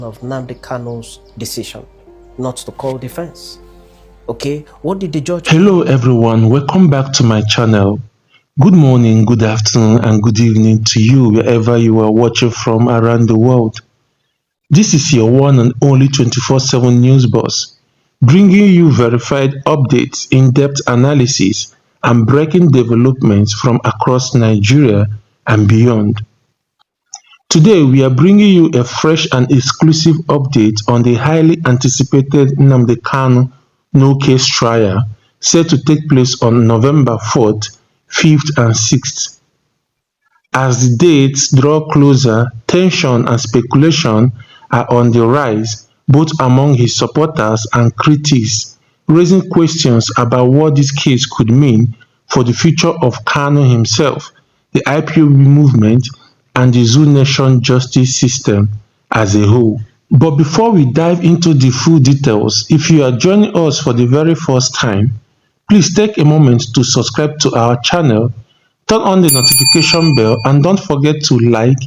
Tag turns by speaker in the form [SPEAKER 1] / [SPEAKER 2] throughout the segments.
[SPEAKER 1] of Nnamdi Kanu's decision not to call defense. Okay, what did the judge?
[SPEAKER 2] Hello everyone, welcome back to my channel. Good morning, good afternoon and good evening to you wherever you are watching from around the world. This is your one and only 24/7 news boss, bringing you verified updates, in-depth analysis and breaking developments from across Nigeria and beyond. Today we are bringing you a fresh and exclusive update on the highly anticipated Nnamdi Kanu no-case trial set to take place on November 4th, 5th and 6th. As the dates draw closer, tension and speculation are on the rise both among his supporters and critics, raising questions about what this case could mean for the future of Kanu himself, the IPOB movement and the Zoo Nation justice system as a whole. But before we dive into the full details, if you are joining us for the very first time, please take a moment to subscribe to our channel, turn on the notification bell and don't forget to like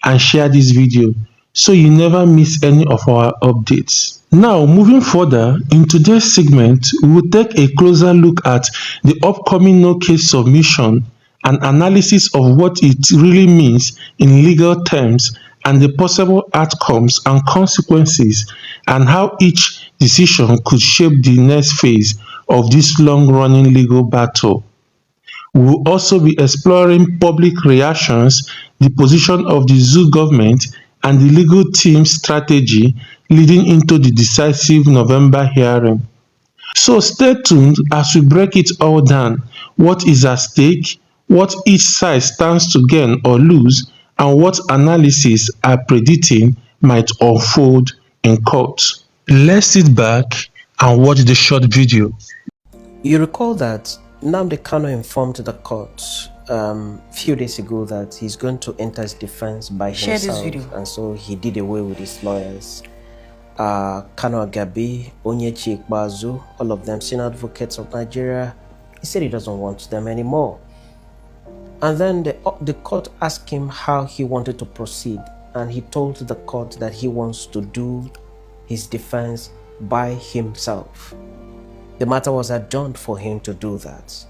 [SPEAKER 2] and share this video so you never miss any of our updates. Now, moving further, in today's segment, we will take a closer look at the upcoming no-case submission and analysis of what it really means in legal terms and the possible outcomes and consequences and how each decision could shape the next phase of this long-running legal battle. We will also be exploring public reactions, the position of the zoo government and the legal team's strategy leading into the decisive November hearing. So stay tuned as we break it all down. What is at stake, what each side stands to gain or lose, and what analysis are predicting might unfold in court. Let's sit back and watch the short video.
[SPEAKER 1] You recall that Nnamdi Kanu informed the court few days ago that he's going to enter his defense by himself, and so he did away with his lawyers. Kanu Agabi, Onyechi Ikpeazu, all of them senior advocates of Nigeria. He said he doesn't want them anymore. And then the court asked him how he wanted to proceed, and he told the court that he wants to do his defense by himself. The matter was adjourned for him to do that.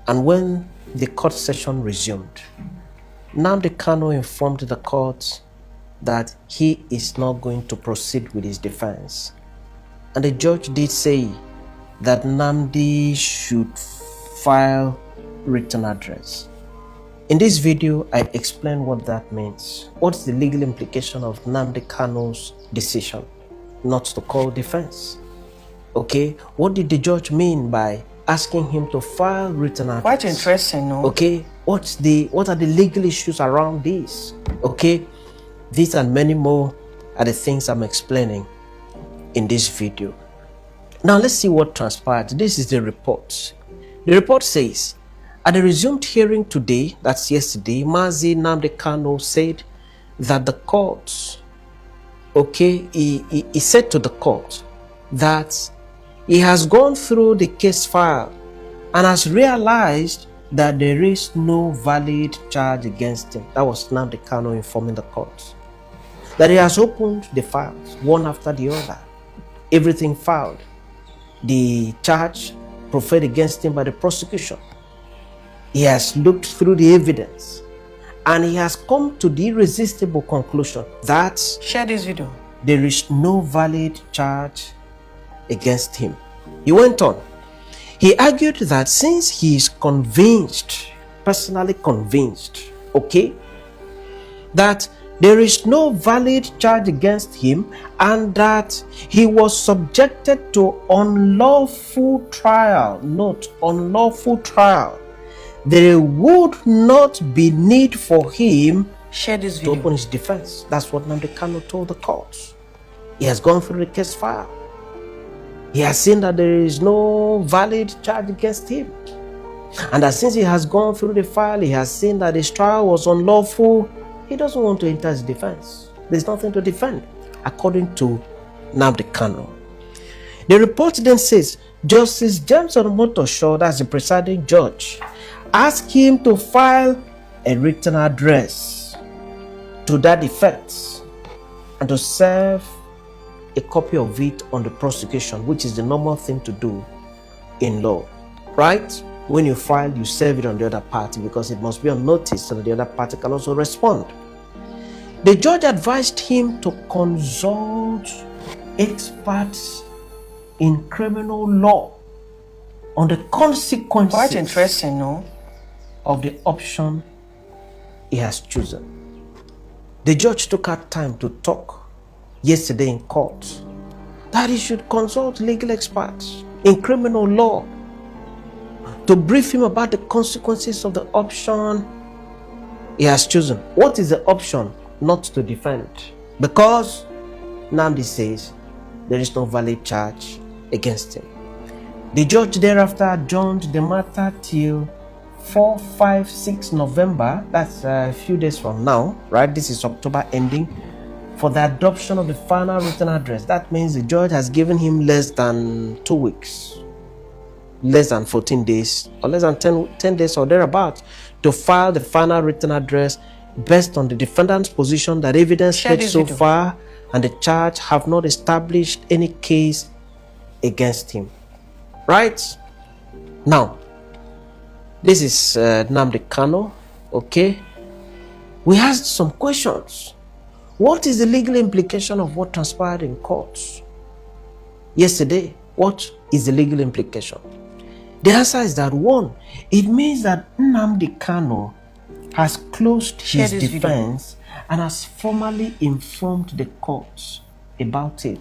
[SPEAKER 1] And when the court session resumed, Nnamdi Kanu informed the court that he is not going to proceed with his defense. And the judge did say that Nnamdi should file written address. In this video, I explain what that means. What's the legal implication of Nnamdi Kanu's decision not to call defense? Okay, what did the judge mean by asking him to file written address?
[SPEAKER 3] Quite interesting, no?
[SPEAKER 1] Okay, what are the legal issues around this? Okay, these and many more are the things I'm explaining in this video. Now let's see what transpired. This is the report. The report says, at the resumed hearing today, that's yesterday, Mazi Nnamdi Kanu said that the court, okay, he said to the court that he has gone through the case file and has realized that there is no valid charge against him. That was Nnamdi Kanu informing the court. That he has opened the files, one after the other. Everything filed. The charge proffered against him by the prosecution. He has looked through the evidence and he has come to the irresistible conclusion that
[SPEAKER 3] share this video.
[SPEAKER 1] There is no valid charge against him. He went on. He argued that since he is convinced, personally convinced, okay, that there is no valid charge against him and that he was subjected to unlawful trial, not unlawful trial, there would not be need for him to open his defense. That's what Nnamdi Kanu told the court. He has gone through the case file. He has seen that there is no valid charge against him. And that since he has gone through the file, he has seen that his trial was unlawful, he doesn't want to enter his defense. There's nothing to defend, according to Nnamdi Kanu. The report then says, Justice James Omotosho, that's the presiding judge, asked him to file a written address to that effect. and to serve a copy of it on the prosecution, which is the normal thing to do in law, right? When you file, you serve it on the other party because it must be on notice so that the other party can also respond. The judge advised him to consult experts in criminal law on the consequences.
[SPEAKER 3] Quite interesting, no?
[SPEAKER 1] Of the option he has chosen. The judge took out time to talk yesterday in court that he should consult legal experts in criminal law to brief him about the consequences of the option he has chosen. What is the option? Not to defend. Because Nnamdi says there is no valid charge against him. The judge thereafter adjourned the matter till 4, 5, 6 November, that's a few days from now, right? This is October ending, for the adoption of the final written address. That means the judge has given him less than 2 weeks, less than 14 days, or less than 10 days or thereabouts, to file the final written address based on the defendant's position that evidence fed so far and the charge have not established any case against him. Right? Now, this is Nnamdi Kanu, okay? We asked some questions. What is the legal implication of what transpired in courts yesterday? What is the legal implication? The answer is that 1, it means that Nnamdi Kanu has closed his defense and has formally informed the courts about it.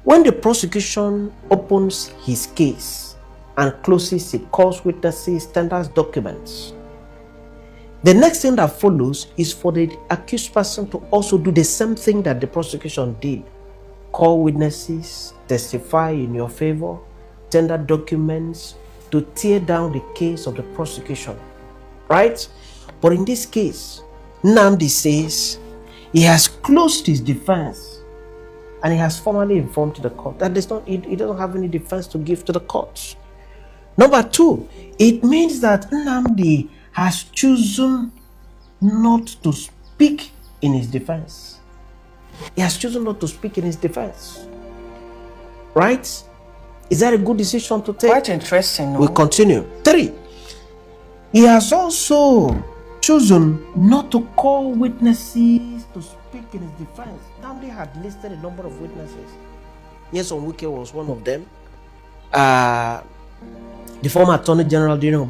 [SPEAKER 1] When the prosecution opens his case and closes it, calls witnesses, tenders documents, the next thing that follows is for the accused person to also do the same thing that the prosecution did. Call witnesses, testify in your favor, tender documents to tear down the case of the prosecution, right? But in this case, Nnamdi says he has closed his defense and he has formally informed the court that he doesn't have any defense to give to the courts. Number 2, it means that Nnamdi has chosen not to speak in his defense. He has chosen not to speak in his defense. Right? Is that a good decision to take?
[SPEAKER 3] Quite interesting. No?
[SPEAKER 1] We'll continue. 3, he has also chosen not to call witnesses to speak in his defense. Nnamdi had listed a number of witnesses. Yes, Onwuke was one of them. The former Attorney General during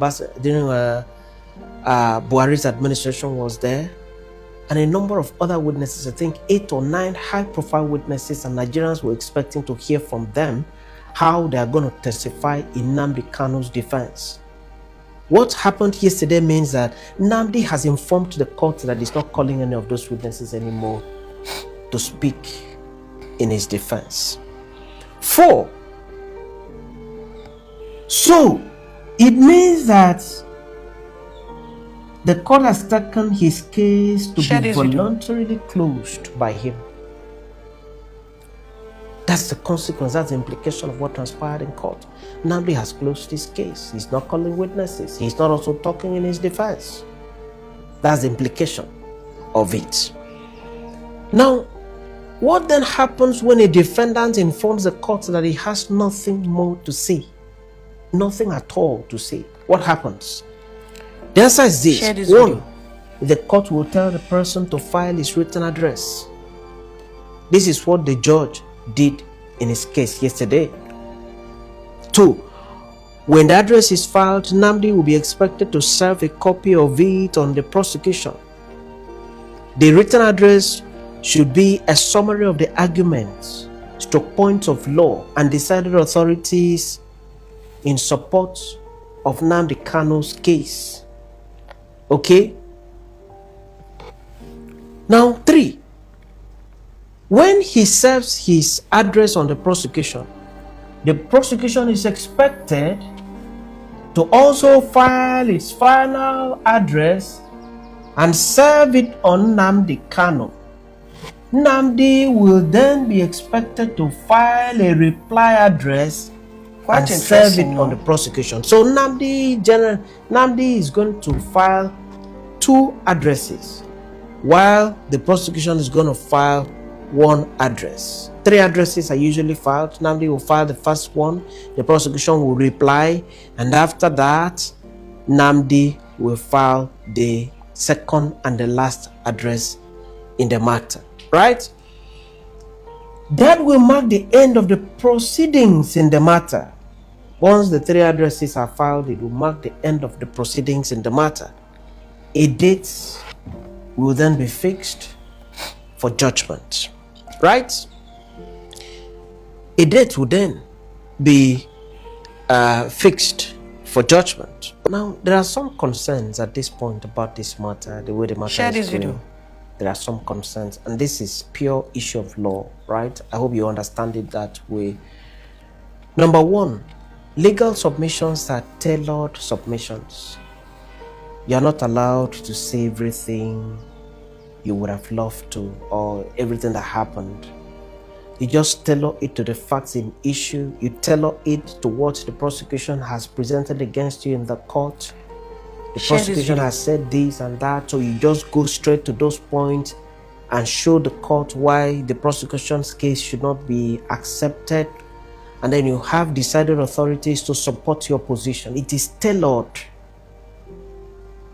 [SPEAKER 1] Buhari's administration was there, and a number of other witnesses. I think 8 or 9 high-profile witnesses, and Nigerians were expecting to hear from them how they are going to testify in Nnamdi Kanu's defense. What happened yesterday means that Nnamdi has informed the court that he's not calling any of those witnesses anymore to speak in his defense. 4, so it means that the court has taken his case to be voluntarily closed by him. That's the consequence, that's the implication of what transpired in court. Nnamdi has closed his case. He's not calling witnesses. He's not also talking in his defense. That's the implication of it. Now, what then happens when a defendant informs the court that he has nothing more to say? Nothing at all to say. What happens? The answer is this. 1, the court will tell the person to file his written address. This is what the judge did in his case yesterday. 2, when the address is filed, Nnamdi will be expected to serve a copy of it on the prosecution. The written address should be a summary of the arguments, stroke points of law, and decided authorities in support of Nnamdi Kanu's case. Okay? Now, 3, when he serves his address on the prosecution is expected to also file its final address and serve it on Nnamdi Kanu. Nnamdi will then be expected to file a reply address and serve it on the prosecution. So Nnamdi is going to file 2 addresses. while the prosecution is going to file one address. 3 addresses are usually filed. Nnamdi will file the first one, the prosecution will reply, and after that, Nnamdi will file the second and the last address in the matter, right? That will mark the end of the proceedings in the matter. Once the 3 addresses are filed, it will mark the end of the proceedings in the matter. A date will then be fixed for judgment, right? A date will then be fixed for judgment. Now, there are some concerns at this point about this matter, the way the matter
[SPEAKER 3] Share
[SPEAKER 1] is
[SPEAKER 3] this
[SPEAKER 1] going.
[SPEAKER 3] video.
[SPEAKER 1] There are some concerns, and this is pure issue of law, right? I hope you understand it that way. Number 1, legal submissions are tailored submissions. You are not allowed to say everything you would have loved to, or everything that happened. You just tailor it to the facts in issue. You tailor it to what the prosecution has presented against you in the court. The prosecution has said this and that, so you just go straight to those points and show the court why the prosecution's case should not be accepted, and then you have decided authorities to support your position. It is tailored.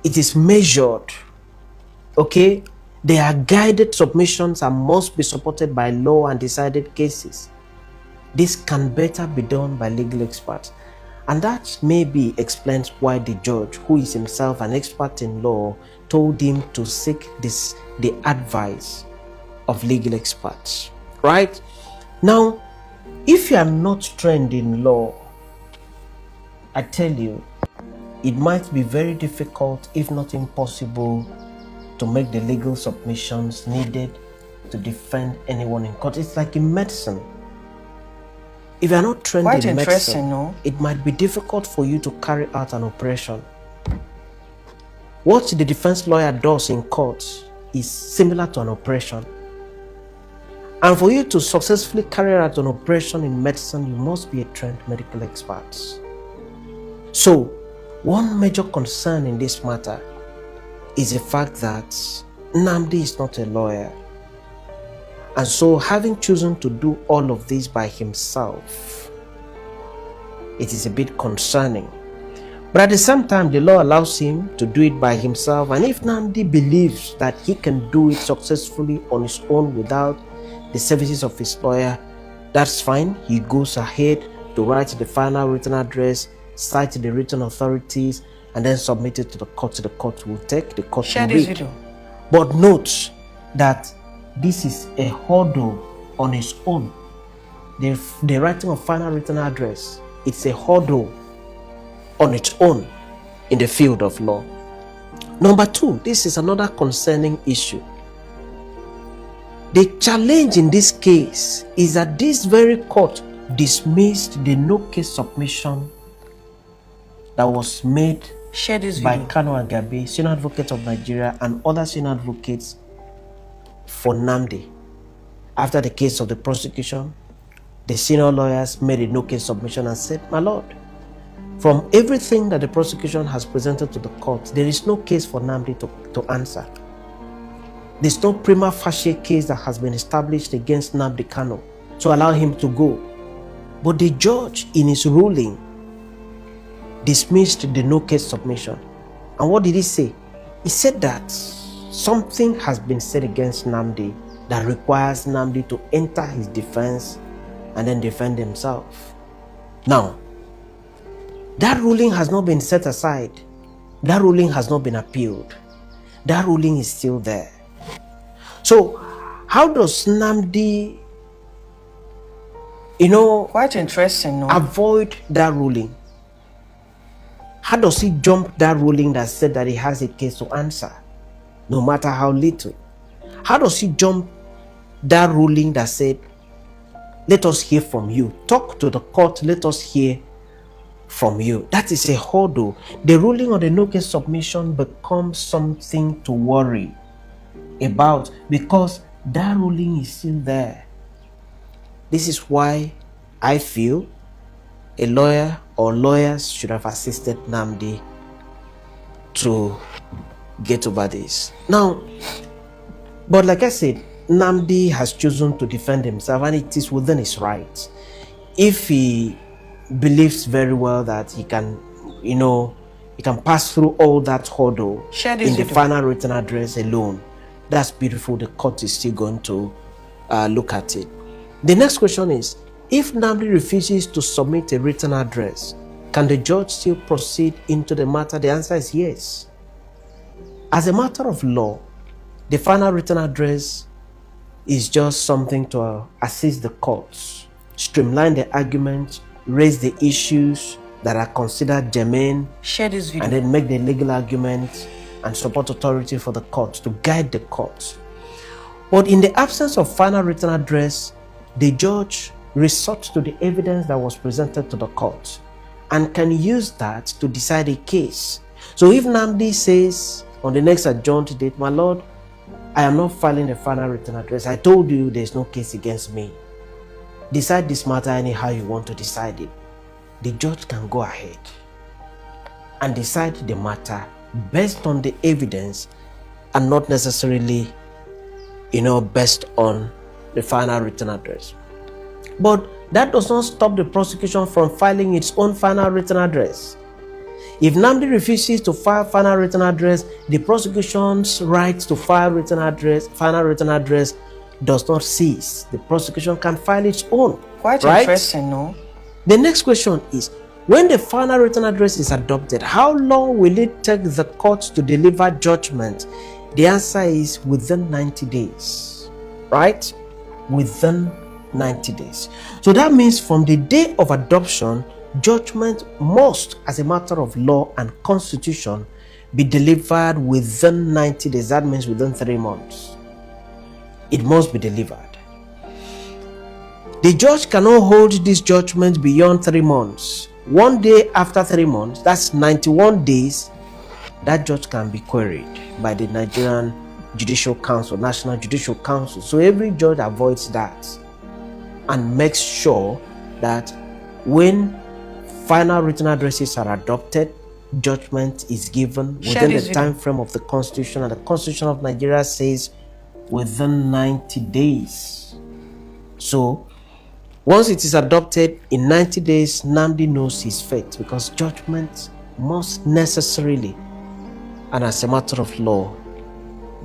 [SPEAKER 1] It is measured. Okay? They are guided submissions and must be supported by law and decided cases. This can better be done by legal experts. And that maybe explains why the judge, who is himself an expert in law, told him to seek the advice of legal experts. Right? Now, if you are not trained in law, I tell you, it might be very difficult, if not impossible, to make the legal submissions needed to defend anyone in court. It's like in medicine. If you are not trained in medicine,
[SPEAKER 3] no?
[SPEAKER 1] It might be difficult for you to carry out an operation. What the defense lawyer does in court is similar to an operation. And for you to successfully carry out an operation in medicine, you must be a trained medical expert. So, one major concern in this matter is the fact that Nnamdi is not a lawyer. And so, having chosen to do all of this by himself, it is a bit concerning. But at the same time, the law allows him to do it by himself. And if Nnamdi believes that he can do it successfully on his own without the services of his lawyer, that's fine. He goes ahead to write the final written address, cite the written authorities, and then submit it to the court. The court will take, the court will read.
[SPEAKER 3] Video.
[SPEAKER 1] But note that this is a hurdle on its own. The writing of final written address, it's a hurdle on its own in the field of law. Number 2, this is another concerning issue. The challenge in this case is that this very court dismissed the no-case submission that was made by Kanu and Gabi, senior advocates of Nigeria, and other senior advocates for Nnamdi. After the case of the prosecution, the senior lawyers made a no-case submission and said, my lord, from everything that the prosecution has presented to the court, there is no case for Nnamdi to answer. There's no prima facie case that has been established against Nnamdi Kanu to allow him to go. But the judge, in his ruling, dismissed the no-case submission. And what did he say? He said that something has been said against Nnamdi that requires Nnamdi to enter his defense and then defend himself. Now, that ruling has not been set aside. That ruling has not been appealed. That ruling is still there. So, how does Nnamdi,
[SPEAKER 3] quite interesting, no?
[SPEAKER 1] avoid that ruling? How does he jump that ruling that said that he has a case to answer, no matter how little? How does he jump that ruling that said, let us hear from you? Talk to the court, let us hear from you. That is a hurdle. The ruling on the no-case submission becomes something to worry about because that ruling is still there. This is why I feel a lawyer or lawyers should have assisted Nnamdi to get over this. Now, But like I said, Nnamdi has chosen to defend himself, and it is within his right. If he believes very well that he can, he can pass through all that hurdle in the final written address alone, that's beautiful. The court is still going to look at it. The next question is, if Nnamdi refuses to submit a written address, can the judge still proceed into the matter? The answer is yes. As a matter of law, the final written address is just something to assist the courts, streamline the arguments, raise the issues that are considered germane,
[SPEAKER 3] share this video,
[SPEAKER 1] and then make the legal arguments and support authority for the court to guide the court. But in the absence of final written address, the judge resorts to the evidence that was presented to the court and can use that to decide a case. So if Nnamdi says on the next adjourned date, my lord, I am not filing the final written address. I told you there's no case against me. Decide this matter anyhow you want to decide it. The judge can go ahead and decide the matter based on the evidence and not necessarily, based on the final written address. But that does not stop the prosecution from filing its own final written address. If Nnamdi refuses to file final written address, the prosecution's right to file final written address does not cease. The prosecution can file its own.
[SPEAKER 3] Quite interesting, no?
[SPEAKER 1] The next question is, when the final written address is adopted, how long will it take the court to deliver judgment? The answer is within 90 days, right? Within 90 days. So that means from the day of adoption, judgment must, as a matter of law and constitution, be delivered within 90 days. That means within 3 months. It must be delivered. The judge cannot hold this judgment beyond 3 months. One day after 3 months, that's 91 days, that judge can be queried by the Nigerian Judicial Council, National Judicial Council. So every judge avoids that and makes sure that when final written addresses are adopted, judgment is given within the time frame of the Constitution, and the Constitution of Nigeria says within 90 days. So once it is adopted, in 90 days, Nnamdi knows his fate, because judgment must necessarily, and as a matter of law,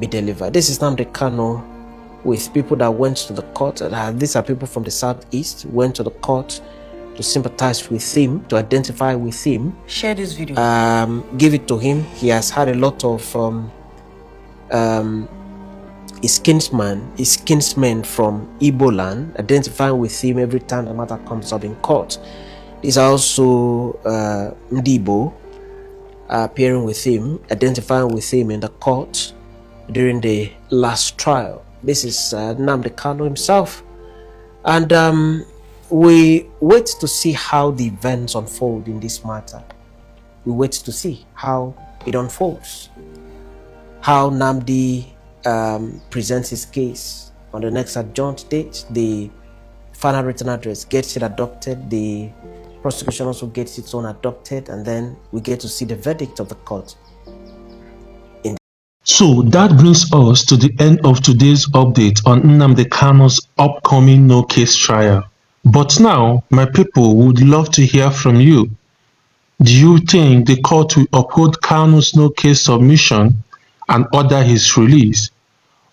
[SPEAKER 1] be delivered. This is Nnamdi Kanu with people that went to the court. These are people from the southeast, went to the court to sympathize with him, to identify with him.
[SPEAKER 3] Share this video.
[SPEAKER 1] Give it to him. He has had a lot of his kinsmen from Igbo land identifying with him every time the matter comes up in court. These are also Ndibo appearing with him, identifying with him in the court during the last trial. This is Nnamdi Kanu himself. And we wait to see how the events unfold in this matter. We wait to see how it unfolds. How Nnamdi presents his case on the next adjourned date. The final written address gets it adopted. The prosecution also gets its own adopted. And then we get to see the verdict of the court.
[SPEAKER 2] So that brings us to the end of today's update on Nnamdi Kanu's upcoming no-case trial. But now, my people would love to hear from you. Do you think the court will uphold Kanu's no-case submission and order his release?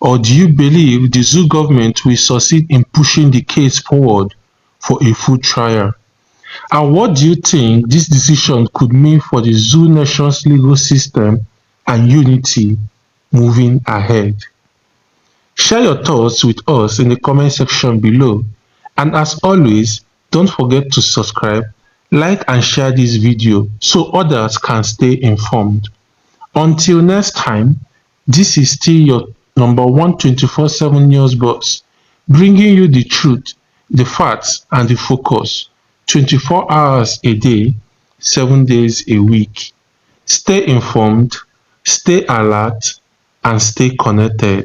[SPEAKER 2] Or do you believe the zoo government will succeed in pushing the case forward for a full trial? And what do you think this decision could mean for the zoo nation's legal system and unity moving ahead? Share your thoughts with us in the comment section below. And as always, don't forget to subscribe, like and share this video so others can stay informed. Until next time, this is still your number 124/7 news boss, bringing you the truth, the facts and the focus 24 hours a day, 7 days a week. Stay informed, stay alert and stay connected.